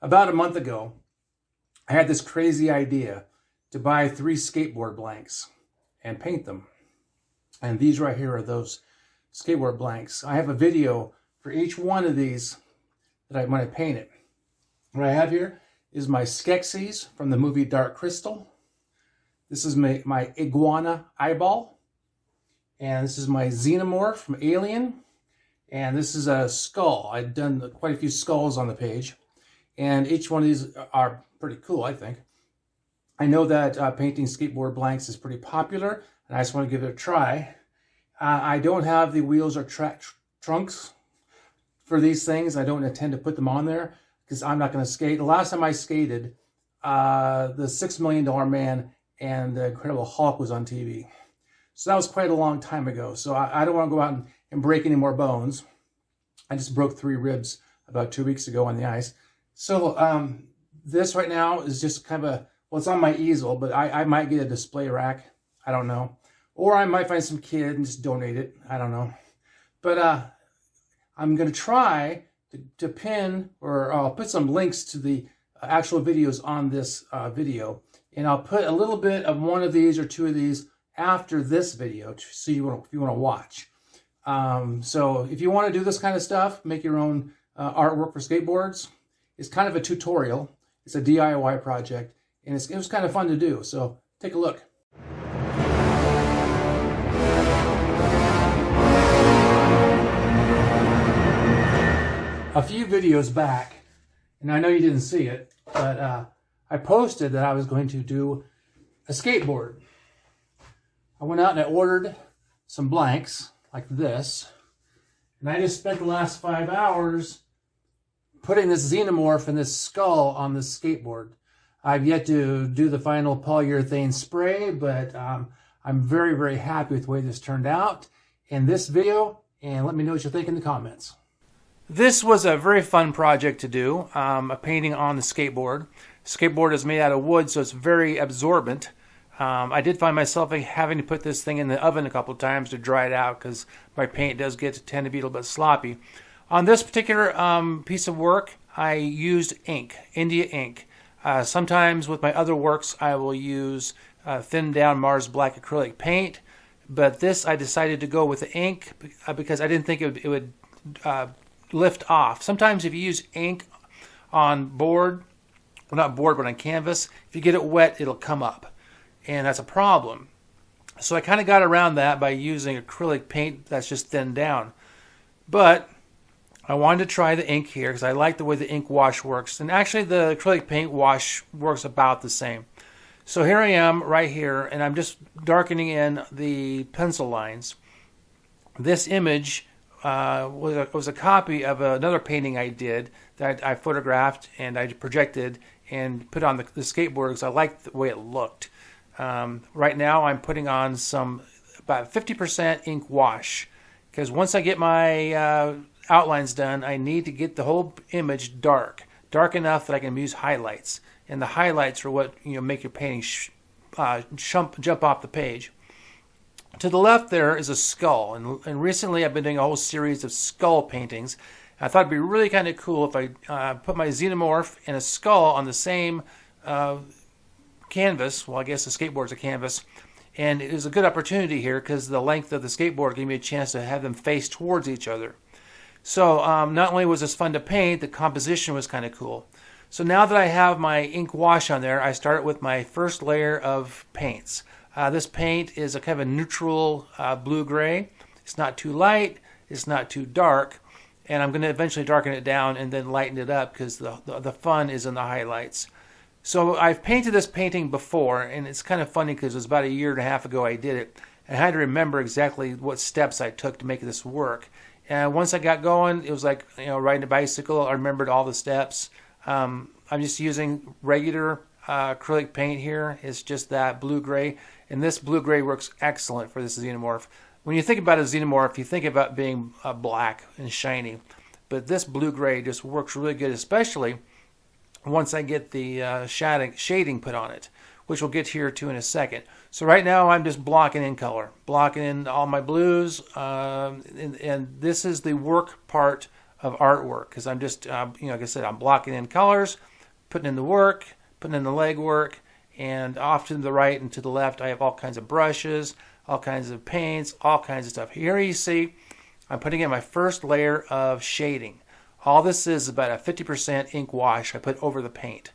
About a month ago, I had this crazy idea to buy 3 skateboard blanks and paint them. And these right here are those skateboard blanks. I have a video for each one of these that I'm going to paint it. What I have here is my Skeksis from the movie Dark Crystal. This is my iguana eyeball. And this is my xenomorph from Alien. And this is a skull. I've done quite a few skulls on the page. And each one of these are pretty cool, I think. I know that painting skateboard blanks is pretty popular, and I just want to give it a try. I don't have the wheels or trunks for these things. I don't intend to put them on there because I'm not going to skate. The last time I skated, the $6 Million Man and the Incredible Hulk was on TV. So that was quite a long time ago. So I don't want to go out and break any more bones. I just broke 3 ribs about 2 weeks ago on the ice. So this right now is just kind of well, it's on my easel, but I might get a display rack. I don't know. Or I might find some kid and just donate it. I don't know. But I'm going to try to pin, or I'll put some links to the actual videos on this video. And I'll put a little bit of one of these or 2 of these after this video to see if you want to watch. So if you want to do this kind of stuff, make your own artwork for skateboards, it's kind of a tutorial. It's a DIY project, and it was kind of fun to do. So take a look. A few videos back, and I know you didn't see it, but I posted that I was going to do a skateboard. I went out and I ordered some blanks like this, and I just spent the last 5 hours putting this xenomorph and this skull on this skateboard. I've yet to do the final polyurethane spray, but I'm very, very happy with the way this turned out in this video, and let me know what you think in the comments. This was a very fun project to do, a painting on the skateboard. Skateboard is made out of wood, so it's very absorbent. I did find myself having to put this thing in the oven a couple of times to dry it out because my paint does tend to be a little bit sloppy. On this particular piece of work, I used ink, India ink. Sometimes with my other works, I will use thinned down Mars Black acrylic paint, but this I decided to go with the ink because I didn't think it would lift off. Sometimes if you use ink on board, well, not board, but on canvas, if you get it wet, it'll come up, and that's a problem. So I kind of got around that by using acrylic paint that's just thinned down. But I wanted to try the ink here because I like the way the ink wash works. And actually the acrylic paint wash works about the same. So here I am right here, and I'm just darkening in the pencil lines. This image was a copy of another painting I did that I photographed and I projected and put on the skateboard because I liked the way it looked. Right now I'm putting on about 50% ink wash because once I get my outlines done, I need to get the whole image dark enough that I can use highlights, and the highlights are what make your painting jump off the page. To the left there is a skull, and recently I've been doing a whole series of skull paintings. I thought it'd be really kind of cool if I put my xenomorph and a skull on the same canvas. Well, I guess the skateboard's a canvas. And it was a good opportunity here because the length of the skateboard gave me a chance to have them face towards each other. So not only was this fun to paint, the composition was kind of cool. So now that I have my ink wash on there, I start with my first layer of paints. This paint is a kind of a neutral blue-gray. It's not too light, it's not too dark, and I'm going to eventually darken it down and then lighten it up because the fun is in the highlights. So I've painted this painting before, and it's kind of funny because it was about 1.5 years ago I did it. I had to remember exactly what steps I took to make this work. And once I got going, it was like riding a bicycle. I remembered all the steps. I'm just using regular acrylic paint here. It's just that blue-gray, and this blue-gray works excellent for this xenomorph. When you think about a xenomorph, you think about being black and shiny, but this blue-gray just works really good, especially once I get the shading put on it, which we'll get here to in a second. So right now I'm just blocking in color, blocking in all my blues, and this is the work part of artwork because I'm just, like I said, I'm blocking in colors, putting in the work, putting in the leg work, and off to the right and to the left I have all kinds of brushes, all kinds of paints, all kinds of stuff. Here you see I'm putting in my first layer of shading. All this is about a 50% ink wash I put over the paint.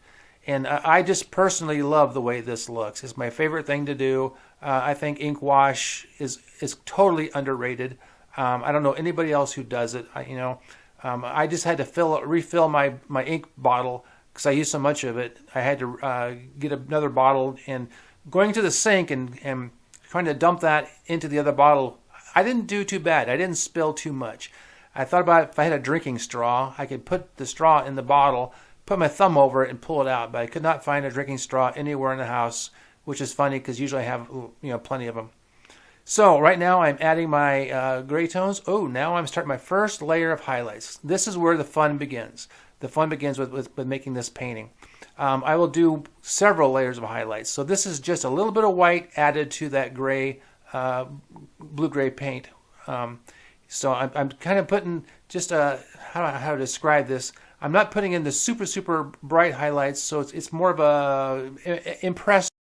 And I just personally love the way this looks. It's my favorite thing to do. I think ink wash is totally underrated. I don't know anybody else who does it. I just had to refill my ink bottle because I used so much of it. I had to get another bottle, and going to the sink and trying to dump that into the other bottle, I didn't do too bad. I didn't spill too much. I thought about if I had a drinking straw, I could put the straw in the bottle, put my thumb over it and pull it out, but I could not find a drinking straw anywhere in the house, which is funny because usually I have plenty of them. So right now I'm adding my gray tones. Oh, now I'm starting my first layer of highlights. This is where the fun begins. The fun begins with making this painting. I will do several layers of highlights. So this is just a little bit of white added to that gray, blue-gray paint. So I'm kind of putting just how to describe this. I'm not putting in the super bright highlights, so it's more of a impressive